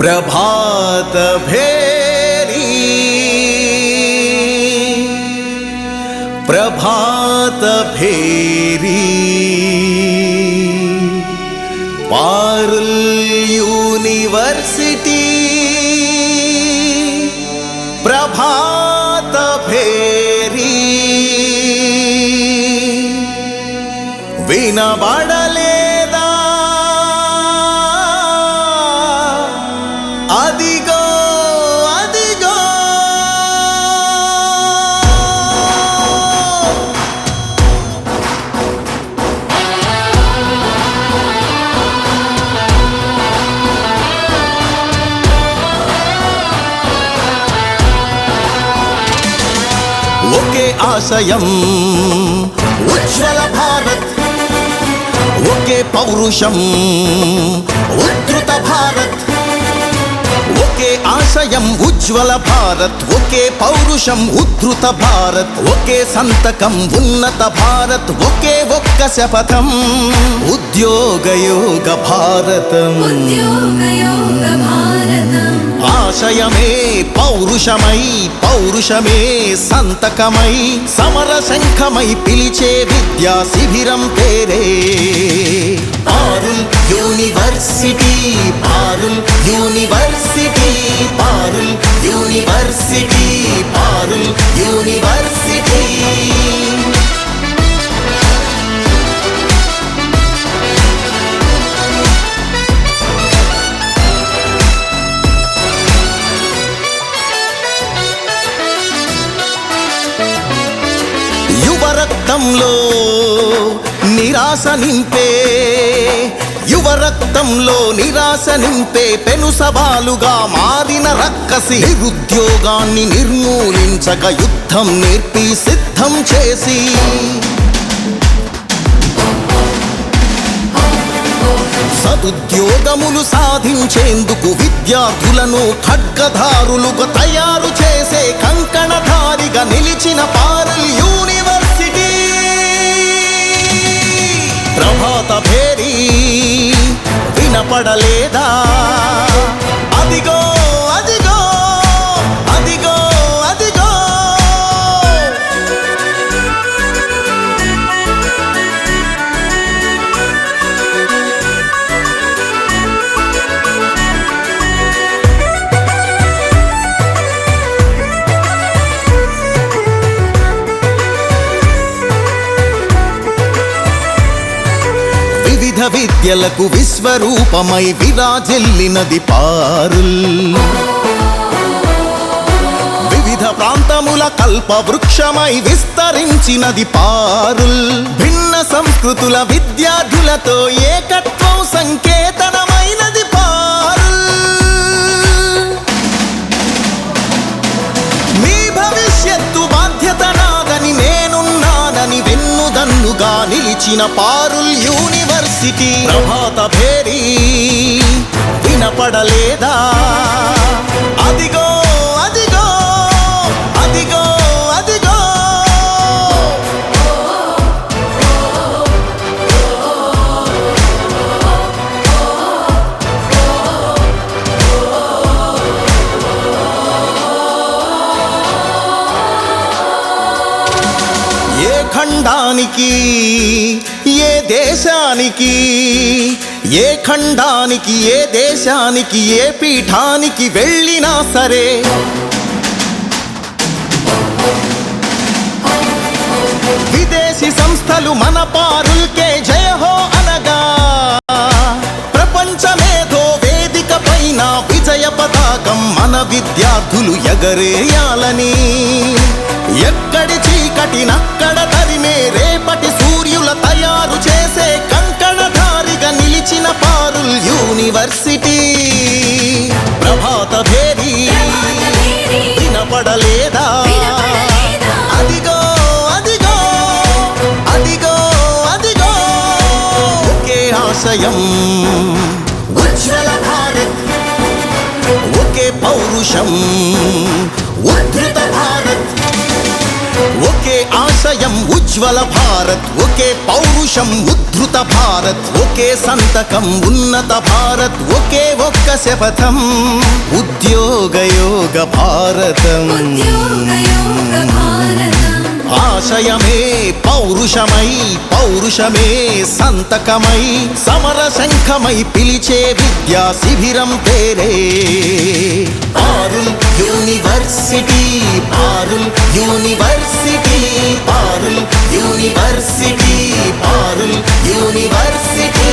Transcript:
प्रभात भेरी प्रभात भेरी Parul university प्रभात भेरी विनबडलेदा अदिगो अदिगो okay आशयं उज्ज्वल Bharat okay पौरुषं उद्धृत Bharat okay आशयं उज्ज्वल Bharat okay पौरुषं उद्धृत Bharat okay संतकं उन्नत भारत ओके ఒక్క శపథం ఉద్యోగయోగ భారతం ఆశయమే పౌరుషమై పౌరుషమే సంతకమై సమర శంఖమై పిలిచే విద్యా శిబిరం పేరే Parul university Parul university Parul university Parul university రక్తంలో నిరాశ నింపే యువ రక్తంలో నిరాశ నింపే పెను సవాలుగా మారిన రక్కసి నిరుద్యోగాన్ని నిర్మూలించక యుద్ధం నేర్పి సిద్ధం చేసి సదుద్యోగములు సాధించేందుకు విద్యార్థులను ఖడ్గధారులుగా తయారు చేసే కంకణధారిగా నిలిచిన పారుల్ యూనివర్సిటీ ప్రభాత భేరీ వినపడలేదా అదిగో అదిగో అదిగో అదిగో వివిధ విద్యలకు విశ్వరూపమై విరాజిల్లినది పారుల్ వివిధ ప్రాంతముల కల్ప వృక్షమై విస్తరించినది పారుల్ భిన్న సంస్కృతుల విద్యార్థులతో ఏకత్వం సంకేతనమైనది పారుల్ మీ భవిష్యత్తు బాధ్యత నాదని నేనున్నానని వెన్నుదన్నుగా నిలిచిన పారుల్ యూనివర్సిటీ ప్రభాత భేరీ వినపడలేదా అదిగో అదిగో అదిగో అదిగో ఏ ఖండానికి ఏ దేశానికి ఏ ఖండానికి ఏ దేశానికి ఏ పీఠానికి వెళ్ళినా సరే విదేశీ సంస్థలు మన పారుల్కే జయహో అనగా ప్రపంచ మేధో వేదిక పైన విజయ పతాకం మన విద్యార్థులు ఎగరేయాలని ఎక్కడి చీకటి నక్కడ తరిమే రేపటి సూర్యుల తయారు చేసే కంకణధారిగా నిలిచిన పారుల్ యూనివర్సిటీ ప్రభాత భేరీ వినపడలేదా అదిగో అదిగో అదిగో అదిగో ఒకే ఆశయం ఉజ్వల భారత్ ఒకే పౌరుషం ఉద్ధృత భారత్ ఒకే ఆశ ఆశయం ఉజ్వల భారత్, ఒకే పౌరుషం ఉద్ధృత భారత్, ఒకే సంతకం ఉన్నత భారత్, ఒకే ఒక్క శపథం ఉద్యోగయోగ భారతం. ఆశయమే పౌరుషమై, పౌరుషమే సంతకమై, సమర శంఖమై పిలిచే విద్యా శిబిరం పేరే Parul university. Parul university, Parul university, Parul university.